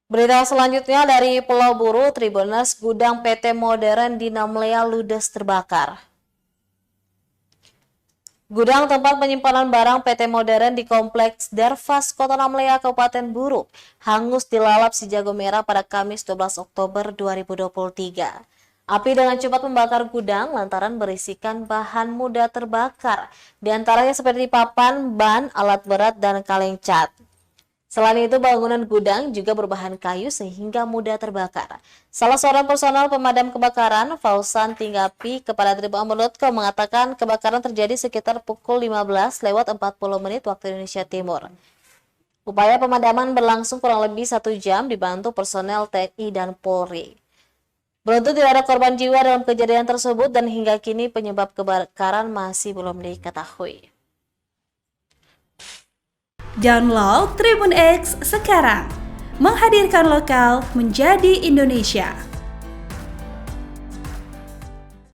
Berita selanjutnya dari Pulau Buru, Tribuners, gudang PT Modern di Namlea ludes terbakar. Gudang tempat penyimpanan barang PT Modern di Kompleks Darfas, Kota Namlea, Kabupaten Buru, hangus dilalap si jago merah pada Kamis 12 Oktober 2023. Api dengan cepat membakar gudang lantaran berisikan bahan mudah terbakar, diantaranya seperti papan, ban, alat berat, dan kaleng cat. Selain itu, bangunan gudang juga berbahan kayu sehingga mudah terbakar. Salah seorang personel pemadam kebakaran, Fausan Tinggapi, kepada Tribun.com mengatakan kebakaran terjadi sekitar pukul 15:40 waktu Indonesia Timur. Upaya pemadaman berlangsung kurang lebih 1 jam dibantu personel TNI dan Polri. Beruntung tidak ada korban jiwa dalam kejadian tersebut dan hingga kini penyebab kebakaran masih belum diketahui. Download Tribun X sekarang, menghadirkan lokal menjadi Indonesia.